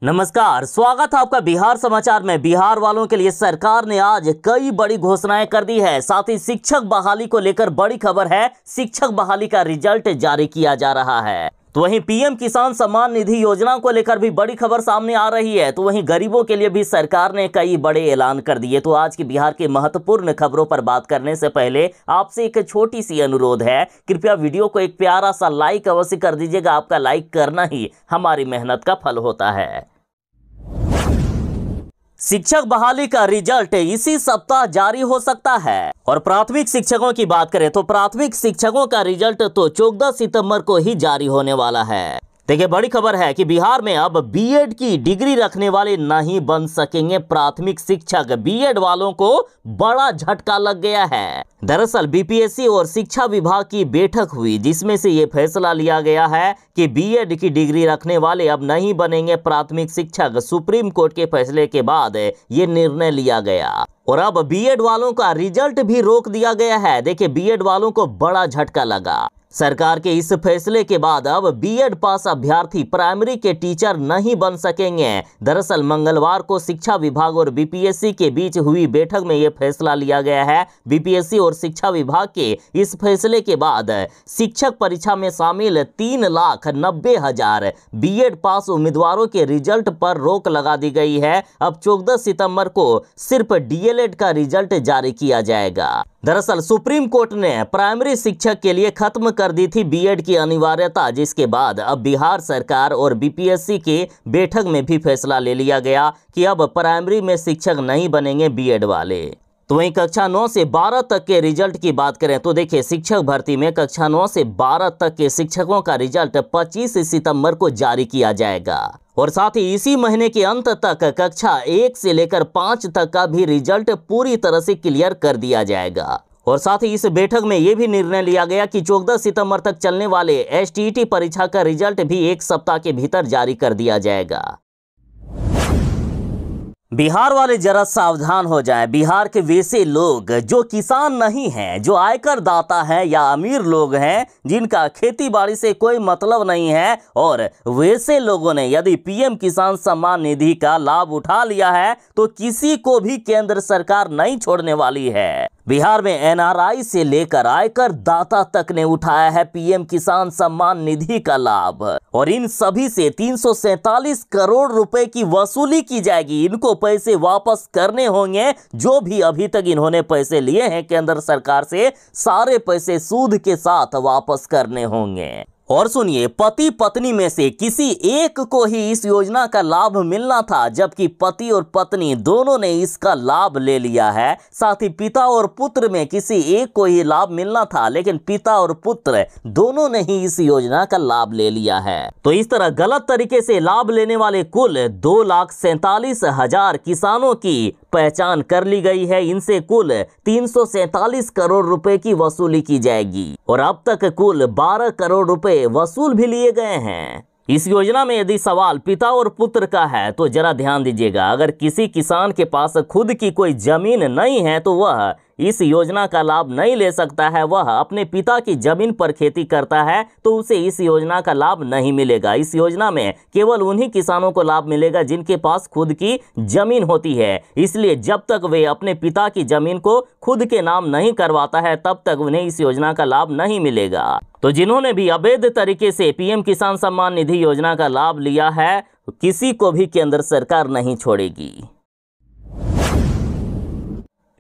नमस्कार, स्वागत है आपका बिहार समाचार में। बिहार वालों के लिए सरकार ने आज कई बड़ी घोषणाएं कर दी है। साथ ही शिक्षक बहाली को लेकर बड़ी खबर है, शिक्षक बहाली का रिजल्ट जारी किया जा रहा है। तो वहीं पीएम किसान सम्मान निधि योजना को लेकर भी बड़ी खबर सामने आ रही है। तो वहीं गरीबों के लिए भी सरकार ने कई बड़े ऐलान कर दिए। तो आज की बिहार के महत्वपूर्ण खबरों पर बात करने से पहले आपसे एक छोटी सी अनुरोध है, कृपया वीडियो को एक प्यारा सा लाइक अवश्य कर दीजिएगा। आपका लाइक करना ही हमारी मेहनत का फल होता है। शिक्षक बहाली का रिजल्ट इसी सप्ताह जारी हो सकता है। और प्राथमिक शिक्षकों की बात करें तो प्राथमिक शिक्षकों का रिजल्ट तो 14 सितंबर को ही जारी होने वाला है। देखिए, बड़ी खबर है कि बिहार में अब बीएड की डिग्री रखने वाले नहीं बन सकेंगे प्राथमिक शिक्षक। बीएड वालों को बड़ा झटका लग गया है। दरअसल बीपीएससी और शिक्षा विभाग की बैठक हुई, जिसमें से ये फैसला लिया गया है कि बीएड की डिग्री रखने वाले अब नहीं बनेंगे प्राथमिक शिक्षक। सुप्रीम कोर्ट के फैसले के बाद ये निर्णय लिया गया और अब बीएड वालों का रिजल्ट भी रोक दिया गया है। देखिए, बीएड वालों को बड़ा झटका लगा। सरकार के इस फैसले के बाद अब बीएड पास अभ्यर्थी प्राइमरी के टीचर नहीं बन सकेंगे। दरअसल मंगलवार को शिक्षा विभाग और बीपीएससी के बीच हुई बैठक में यह फैसला लिया गया है। बीपीएससी और शिक्षा विभाग के इस फैसले के बाद शिक्षक परीक्षा में शामिल 3,90,000 बीएड पास उम्मीदवारों के रिजल्ट पर रोक लगा दी गई है। अब 14 सितंबर को सिर्फ डीएलएड का रिजल्ट जारी किया जाएगा। दरअसल सुप्रीम कोर्ट ने प्राइमरी शिक्षक के लिए खत्म कर दी थी बीएड की अनिवार्यता, जिसके बाद अब बिहार सरकार और बीपीएससी के बैठक में भी फैसला ले लिया गया कि अब प्राइमरी में शिक्षक नहीं बनेंगे बीएड वाले। तो वहीं कक्षा 9 से 12 तक के रिजल्ट की बात करें तो देखिए, शिक्षक भर्ती में कक्षा 9 से 12 तक के शिक्षकों का रिजल्ट 25 सितंबर को जारी किया जाएगा। और साथ ही इसी महीने के अंत तक कक्षा 1 से लेकर 5 तक का भी रिजल्ट पूरी तरह से क्लियर कर दिया जाएगा। और साथ ही इस बैठक में यह भी निर्णय लिया गया कि 14 सितंबर तक चलने वाले एसटीईटी परीक्षा का रिजल्ट भी 1 सप्ताह के भीतर जारी कर दिया जाएगा। बिहार वाले जरा सावधान हो जाएं। बिहार के वैसे लोग जो किसान नहीं हैं, जो आयकर दाता हैं या अमीर लोग हैं, जिनका खेती बाड़ी से कोई मतलब नहीं है, और वैसे लोगों ने यदि पीएम किसान सम्मान निधि का लाभ उठा लिया है तो किसी को भी केंद्र सरकार नहीं छोड़ने वाली है। बिहार में एनआरआई से लेकर आयकर दाता तक ने उठाया है पीएम किसान सम्मान निधि का लाभ, और इन सभी से 347 करोड़ रुपए की वसूली की जाएगी। इनको पैसे वापस करने होंगे। जो भी अभी तक इन्होंने पैसे लिए हैं केंद्र सरकार से, सारे पैसे सूद के साथ वापस करने होंगे। और सुनिए, पति पत्नी में से किसी एक को ही इस योजना का लाभ मिलना था, जबकि पति और पत्नी दोनों ने इसका लाभ ले लिया है। साथ ही पिता और पुत्र में किसी एक को ही लाभ मिलना था, लेकिन पिता और पुत्र दोनों ने ही इस योजना का लाभ ले लिया है। तो इस तरह गलत तरीके से लाभ लेने वाले कुल 2,47,000 किसानों की पहचान कर ली गई है। इनसे कुल 347 करोड़ रुपए की वसूली की जाएगी और अब तक कुल 12 करोड़ रुपए वसूल भी लिए गए हैं। इस योजना में यदि सवाल पिता और पुत्र का है तो जरा ध्यान दीजिएगा। अगर किसी किसान के पास खुद की कोई जमीन नहीं है तो वह इस योजना का लाभ नहीं ले सकता है। वह अपने पिता की जमीन पर खेती करता है तो उसे इस योजना का लाभ नहीं मिलेगा। इस योजना में केवल उन्हीं किसानों को लाभ मिलेगा जिनके पास खुद की जमीन होती है। इसलिए जब तक वे अपने पिता की जमीन को खुद के नाम नहीं करवाता है, तब तक उन्हें इस योजना का लाभ नहीं मिलेगा। तो जिन्होंने भी अवैध तरीके से पीएम किसान सम्मान निधि योजना का लाभ लिया है, किसी को भी केंद्र सरकार नहीं छोड़ेगी।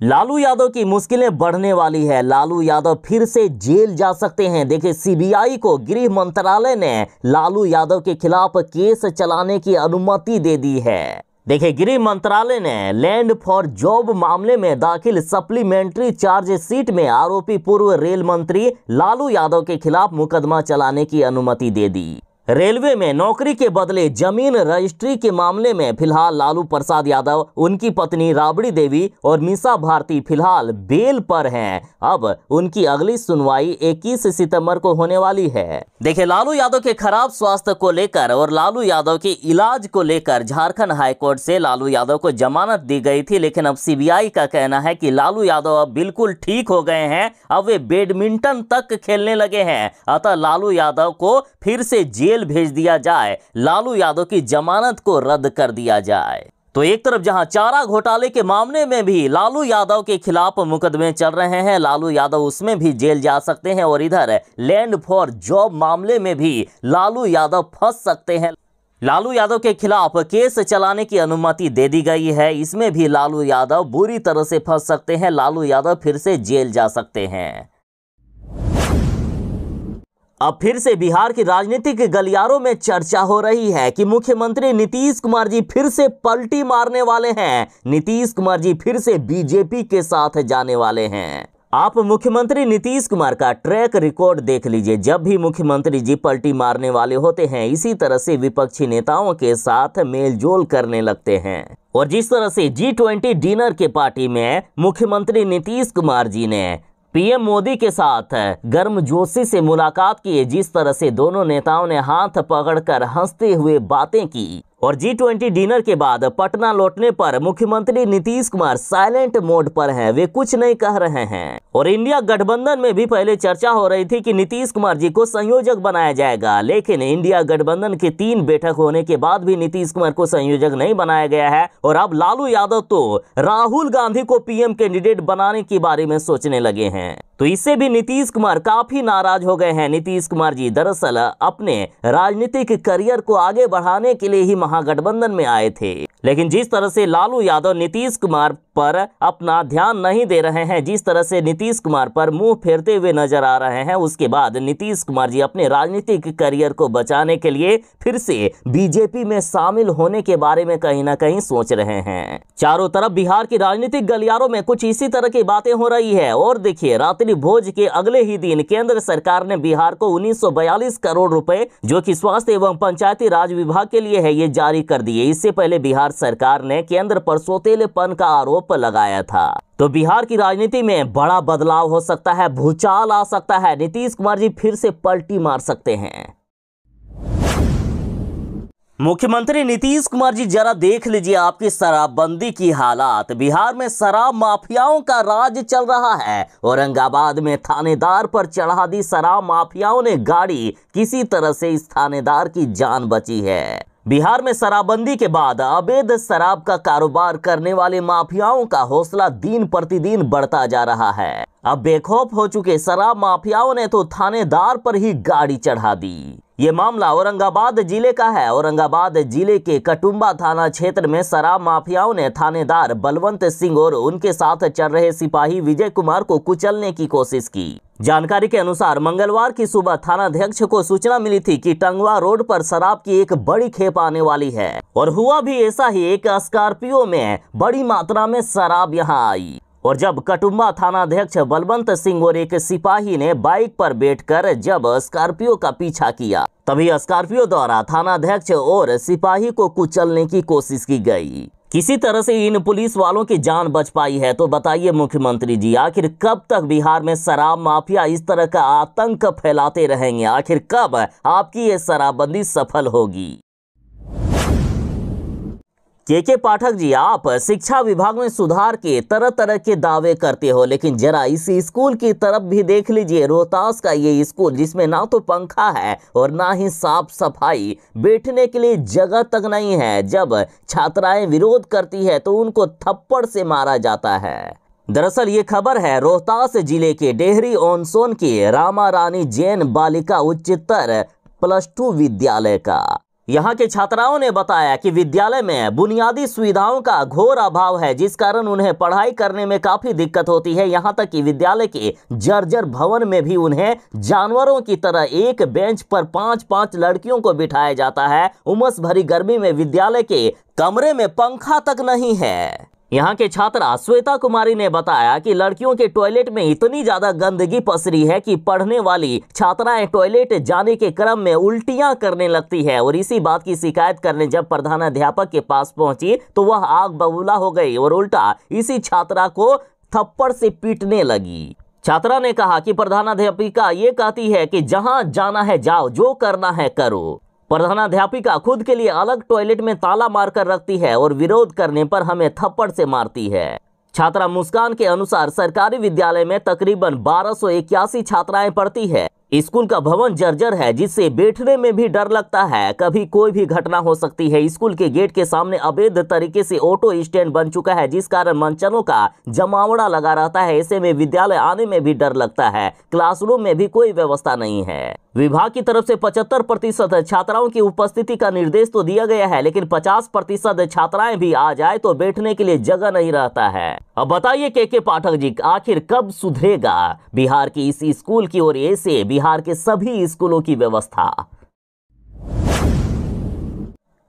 लालू यादव की मुश्किलें बढ़ने वाली है। लालू यादव फिर से जेल जा सकते हैं। देखिए, सीबीआई को गृह मंत्रालय ने लालू यादव के खिलाफ केस चलाने की अनुमति दे दी है। देखिए, गृह मंत्रालय ने लैंड फॉर जॉब मामले में दाखिल सप्लीमेंट्री चार्जशीट में आरोपी पूर्व रेल मंत्री लालू यादव के खिलाफ मुकदमा चलाने की अनुमति दे दी। रेलवे में नौकरी के बदले जमीन रजिस्ट्री के मामले में फिलहाल लालू प्रसाद यादव, उनकी पत्नी राबड़ी देवी और मीसा भारती फिलहाल बेल पर हैं। अब उनकी अगली सुनवाई 21 सितंबर को होने वाली है। देखिए, लालू यादव के खराब स्वास्थ्य को लेकर और लालू यादव के इलाज को लेकर झारखंड हाईकोर्ट से लालू यादव को जमानत दी गई थी, लेकिन अब सीबीआई का कहना है कि लालू यादव अब बिल्कुल ठीक हो गए हैं। अब वे बैडमिंटन तक खेलने लगे हैं। अतः लालू यादव को फिर से जेल जेल भेज दिया जाए, लालू यादव की जमानत को रद्द कर दिया जाए। तो एक तरफ जहां चारा घोटाले के मामले में भी लालू यादव के खिलाफ मुकदमे चल रहे हैं, लालू यादव उसमें भी जेल जा सकते हैं, और इधर लैंड फॉर जॉब मामले में भी लालू यादव फंस सकते हैं। लालू यादव के खिलाफ केस चलाने की अनुमति दे दी गई है, इसमें भी लालू यादव बुरी तरह से फंस सकते हैं, लालू यादव फिर से जेल जा सकते हैं। अब फिर से बिहार की राजनीतिक गलियारों में चर्चा हो रही है कि मुख्यमंत्री नीतीश कुमार जी फिर से पलटी मारने वाले हैं। नीतीश कुमार जी फिर से बीजेपी के साथ जाने वाले हैं। आप मुख्यमंत्री नीतीश कुमार का ट्रैक रिकॉर्ड देख लीजिए। जब भी मुख्यमंत्री जी पलटी मारने वाले होते हैं, इसी तरह से विपक्षी नेताओं के साथ मेलजोल करने लगते हैं। और जिस तरह से G20 डिनर के पार्टी में मुख्यमंत्री नीतीश कुमार जी ने पीएम मोदी के साथ गर्मजोशी से मुलाकात की, जिस तरह से दोनों नेताओं ने हाथ पकड़कर हंसते हुए बातें की, और G20 डिनर के बाद पटना लौटने पर मुख्यमंत्री नीतीश कुमार साइलेंट मोड पर हैं, वे कुछ नहीं कह रहे हैं। और इंडिया गठबंधन में भी पहले चर्चा हो रही थी कि नीतीश कुमार जी को संयोजक बनाया जाएगा, लेकिन इंडिया गठबंधन की 3 बैठक होने के बाद भी नीतीश कुमार को संयोजक नहीं बनाया गया है। और अब लालू यादव तो राहुल गांधी को पीएम कैंडिडेट बनाने के बारे में सोचने लगे हैं, तो इससे भी नीतीश कुमार काफी नाराज हो गए हैं। नीतीश कुमार जी दरअसल अपने राजनीतिक करियर को आगे बढ़ाने के लिए ही महागठबंधन में आए थे, लेकिन जिस तरह से लालू यादव नीतीश कुमार पर अपना ध्यान नहीं दे रहे हैं, जिस तरह से नीतीश कुमार पर मुंह फेरते हुए नजर आ रहे हैं, उसके बाद नीतीश कुमार जी अपने राजनीतिक करियर को बचाने के लिए फिर से बीजेपी में शामिल होने के बारे में कहीं ना कहीं सोच रहे हैं। चारों तरफ बिहार की राजनीतिक गलियारों में कुछ इसी तरह की बातें हो रही है। और देखिए, रात्रि भोज के अगले ही दिन केंद्र सरकार ने बिहार को 1942 करोड़ रुपए, जो कि स्वास्थ्य एवं पंचायती राज विभाग के लिए है, ये जारी कर दिए। इससे पहले बिहार सरकार ने केंद्र पर सौतेलेपन का आरोप लगाया था। तो बिहार की राजनीति में बड़ा बदलाव हो सकता है, भूचाल आ सकता है, नीतीश कुमार जी फिर से पलटी मार सकते हैं। मुख्यमंत्री नीतीश कुमार जी जरा देख लीजिए आपकी शराबबंदी की हालात। बिहार में शराब माफियाओं का राज चल रहा है। औरंगाबाद में थानेदार पर चढ़ा दी शराब माफियाओं ने गाड़ी, किसी तरह से इस थानेदार की जान बची है। बिहार में शराबबंदी के बाद अवैध शराब का कारोबार करने वाले माफियाओं का हौसला दिन प्रतिदिन बढ़ता जा रहा है। अब बेखौफ हो चुके शराब माफियाओं ने तो थानेदार पर ही गाड़ी चढ़ा दी। ये मामला औरंगाबाद जिले का है। औरंगाबाद जिले के कटुम्बा थाना क्षेत्र में शराब माफियाओं ने थानेदार बलवंत सिंह और उनके साथ चल रहे सिपाही विजय कुमार को कुचलने की कोशिश की। जानकारी के अनुसार मंगलवार की सुबह थानाध्यक्ष को सूचना मिली थी कि टंगवा रोड पर शराब की एक बड़ी खेप आने वाली है, और हुआ भी ऐसा ही। एक स्कॉर्पियो में बड़ी मात्रा में शराब यहां आई, और जब कटुम्बा थानाध्यक्ष बलवंत सिंह और एक सिपाही ने बाइक पर बैठकर जब स्कॉर्पियो का पीछा किया, तभी स्कॉर्पियो द्वारा थानाध्यक्ष और सिपाही को कुचलने की कोशिश की गई। किसी तरह से इन पुलिस वालों की जान बच पाई है। तो बताइए मुख्यमंत्री जी, आखिर कब तक बिहार में शराब माफिया इस तरह का आतंक फैलाते रहेंगे? आखिर कब आपकी ये शराबबंदी सफल होगी? के पाठक जी, आप शिक्षा विभाग में सुधार के तरह तरह के दावे करते हो, लेकिन जरा इस स्कूल की तरफ भी देख लीजिए। रोहतास का ये स्कूल, जिसमें ना तो पंखा है और ना ही साफ सफाई, बैठने के लिए जगह तक नहीं है। जब छात्राएं विरोध करती है तो उनको थप्पड़ से मारा जाता है। दरअसल ये खबर है रोहतास जिले के डेहरी ऑन सोन के रामा रानी जैन बालिका उच्चतर +2 विद्यालय का। यहाँ के छात्राओं ने बताया कि विद्यालय में बुनियादी सुविधाओं का घोर अभाव है, जिस कारण उन्हें पढ़ाई करने में काफी दिक्कत होती है। यहाँ तक कि विद्यालय के जर्जर भवन में भी उन्हें जानवरों की तरह एक बेंच पर 5-5 लड़कियों को बिठाया जाता है। उमस भरी गर्मी में विद्यालय के कमरे में पंखा तक नहीं है। यहाँ के छात्रा श्वेता कुमारी ने बताया कि लड़कियों के टॉयलेट में इतनी ज्यादा गंदगी पसरी है कि पढ़ने वाली छात्राएं टॉयलेट जाने के क्रम में उल्टियां करने लगती है। और इसी बात की शिकायत करने जब प्रधानाध्यापक के पास पहुंची तो वह आग बबूला हो गई और उल्टा इसी छात्रा को थप्पड़ से पीटने लगी। छात्रा ने कहा कि प्रधानाध्यापिका ये कहती है कि जहां जाना है जाओ, जो करना है करो। प्रधानाध्यापिका खुद के लिए अलग टॉयलेट में ताला मारकर रखती है और विरोध करने पर हमें थप्पड़ से मारती है। छात्रा मुस्कान के अनुसार सरकारी विद्यालय में तकरीबन 1281 छात्राएं पढ़ती है। स्कूल का भवन जर्जर है, जिससे बैठने में भी डर लगता है, कभी कोई भी घटना हो सकती है। स्कूल के गेट के सामने अवैध तरीके से ऑटो स्टैंड बन चुका है, जिस कारण मनचलों का जमावड़ा लगा रहता है। ऐसे में विद्यालय आने में भी डर लगता है। क्लासरूम में भी कोई व्यवस्था नहीं है। विभाग की तरफ से 75% छात्राओं की उपस्थिति का निर्देश तो दिया गया है, लेकिन 50% छात्राएं भी आ जाए तो बैठने के लिए जगह नहीं रहता है। अब बताइए के पाठक जी, आखिर कब सुधरेगा बिहार की इस स्कूल की और ऐसे बिहार के सभी स्कूलों की व्यवस्था?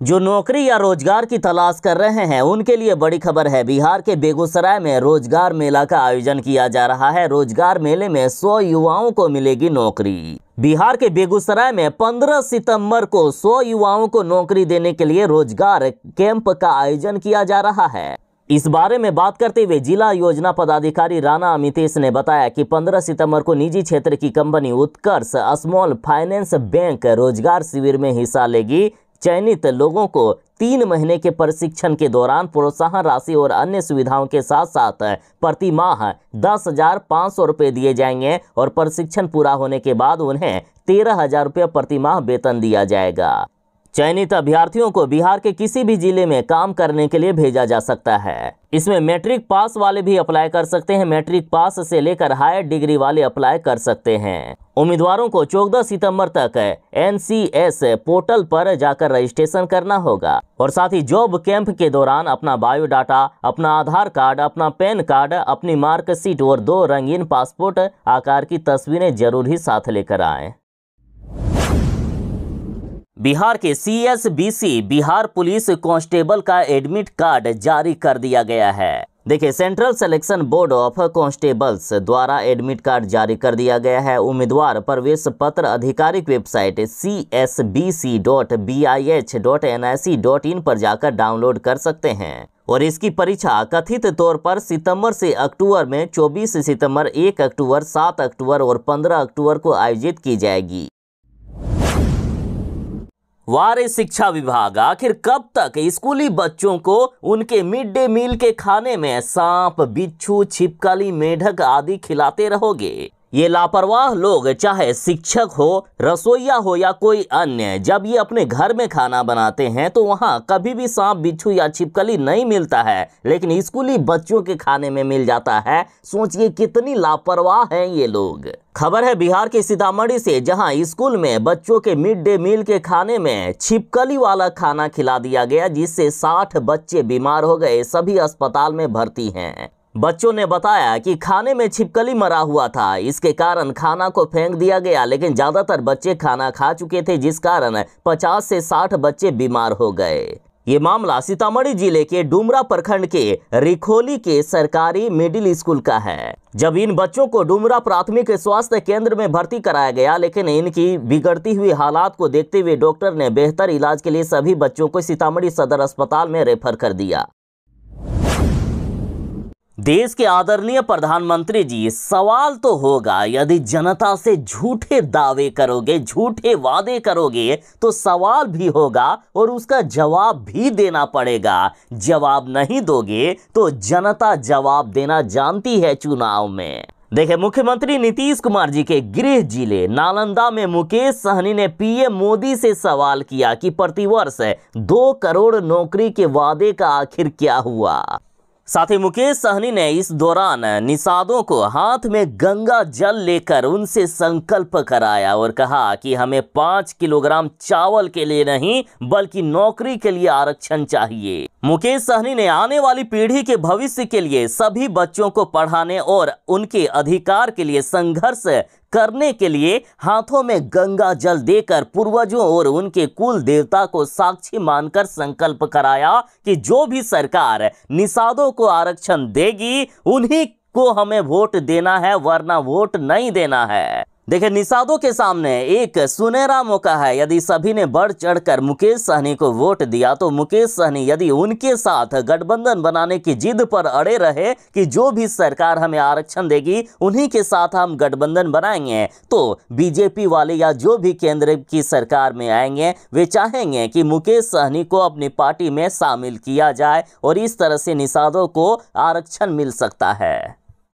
जो नौकरी या रोजगार की तलाश कर रहे हैं उनके लिए बड़ी खबर है। बिहार के बेगूसराय में रोजगार मेला का आयोजन किया जा रहा है। रोजगार मेले में 100 युवाओं को मिलेगी नौकरी। बिहार के बेगूसराय में 15 सितंबर को 100 युवाओं को नौकरी देने के लिए रोजगार कैंप का आयोजन किया जा रहा है। इस बारे में बात करते हुए जिला योजना पदाधिकारी राणा अमितेश ने बताया कि 15 सितंबर को निजी क्षेत्र की कंपनी उत्कर्ष स्मॉल फाइनेंस बैंक रोजगार शिविर में हिस्सा लेगी। चयनित लोगों को 3 महीने के प्रशिक्षण के दौरान प्रोत्साहन राशि और अन्य सुविधाओं के साथ साथ प्रति माह 10,500 रुपये दिए जाएंगे और प्रशिक्षण पूरा होने के बाद उन्हें 13,000 रुपये प्रति माह वेतन दिया जाएगा। चयनित अभ्यर्थियों को बिहार के किसी भी जिले में काम करने के लिए भेजा जा सकता है। इसमें मैट्रिक पास वाले भी अप्लाई कर सकते हैं। मैट्रिक पास से लेकर हायर डिग्री वाले अप्लाई कर सकते हैं। उम्मीदवारों को 14 सितंबर तक NCS पोर्टल पर जाकर रजिस्ट्रेशन करना होगा और साथ ही जॉब कैंप के दौरान अपना बायोडाटा, अपना आधार कार्ड, अपना पैन कार्ड, अपनी मार्कशीट और 2 रंगीन पासपोर्ट आकार की तस्वीरें जरूर ही साथ लेकर आएं। बिहार के CSBC बिहार पुलिस कांस्टेबल का एडमिट कार्ड जारी कर दिया गया है। देखिए, central selection board of constables द्वारा एडमिट कार्ड जारी कर दिया गया है। उम्मीदवार प्रवेश पत्र आधिकारिक वेबसाइट csbc.bih.nic.in पर जाकर डाउनलोड कर सकते हैं और इसकी परीक्षा कथित तौर पर सितंबर से अक्टूबर में 24 सितंबर, 1 अक्टूबर, 7 अक्टूबर और 15 अक्टूबर को आयोजित की जाएगी। वारे शिक्षा विभाग, आखिर कब तक स्कूली बच्चों को उनके मिड डे मील के खाने में सांप, बिच्छू, छिपकली, मेढक आदि खिलाते रहोगे? ये लापरवाह लोग, चाहे शिक्षक हो, रसोईया हो या कोई अन्य, जब ये अपने घर में खाना बनाते हैं तो वहाँ कभी भी सांप, बिच्छू या छिपकली नहीं मिलता है, लेकिन स्कूली बच्चों के खाने में मिल जाता है। सोचिए कितनी लापरवाह हैं ये लोग। खबर है बिहार के सीतामढ़ी से, जहां स्कूल में बच्चों के मिड डे मील के खाने में छिपकली वाला खाना खिला दिया गया, जिससे 60 बच्चे बीमार हो गए। सभी अस्पताल में भर्ती हैं। बच्चों ने बताया कि खाने में छिपकली मरा हुआ था, इसके कारण खाना को फेंक दिया गया, लेकिन ज्यादातर बच्चे खाना खा चुके थे, जिस कारण 50 से 60 बच्चे बीमार हो गए। ये मामला सीतामढ़ी जिले के डुमरा प्रखंड के रिखोली के सरकारी मिडिल स्कूल का है। जब इन बच्चों को डुमरा प्राथमिक स्वास्थ्य केंद्र में भर्ती कराया गया, लेकिन इनकी बिगड़ती हुई हालात को देखते हुए डॉक्टर ने बेहतर इलाज के लिए सभी बच्चों को सीतामढ़ी सदर अस्पताल में रेफर कर दिया। देश के आदरणीय प्रधानमंत्री जी, सवाल तो होगा, यदि जनता से झूठे दावे करोगे, झूठे वादे करोगे तो सवाल भी होगा और उसका जवाब भी देना पड़ेगा। जवाब नहीं दोगे तो जनता जवाब देना जानती है चुनाव में। देखिए, मुख्यमंत्री नीतीश कुमार जी के गृह जिले नालंदा में मुकेश सहनी ने पीएम मोदी से सवाल किया कि प्रतिवर्ष 2 करोड़ नौकरी के वादे का आखिर क्या हुआ। साथ ही मुकेश सहनी ने इस दौरान निषादों को हाथ में गंगा जल लेकर उनसे संकल्प कराया और कहा कि हमें 5 किलोग्राम चावल के लिए नहीं बल्कि नौकरी के लिए आरक्षण चाहिए। मुकेश सहनी ने आने वाली पीढ़ी के भविष्य के लिए सभी बच्चों को पढ़ाने और उनके अधिकार के लिए संघर्ष करने के लिए हाथों में गंगा जल देकर पूर्वजों और उनके कुल देवता को साक्षी मानकर संकल्प कराया कि जो भी सरकार निषादों को आरक्षण देगी उन्हीं को हमें वोट देना है, वरना वोट नहीं देना है। देखिए, निषादों के सामने एक सुनहरा मौका है। यदि सभी ने बढ़ चढ़कर मुकेश सहनी को वोट दिया तो मुकेश सहनी यदि उनके साथ गठबंधन बनाने की जिद पर अड़े रहे कि जो भी सरकार हमें आरक्षण देगी उन्हीं के साथ हम गठबंधन बनाएंगे, तो बीजेपी वाले या जो भी केंद्र की सरकार में आएंगे वे चाहेंगे कि मुकेश सहनी को अपनी पार्टी में शामिल किया जाए और इस तरह से निषादों को आरक्षण मिल सकता है।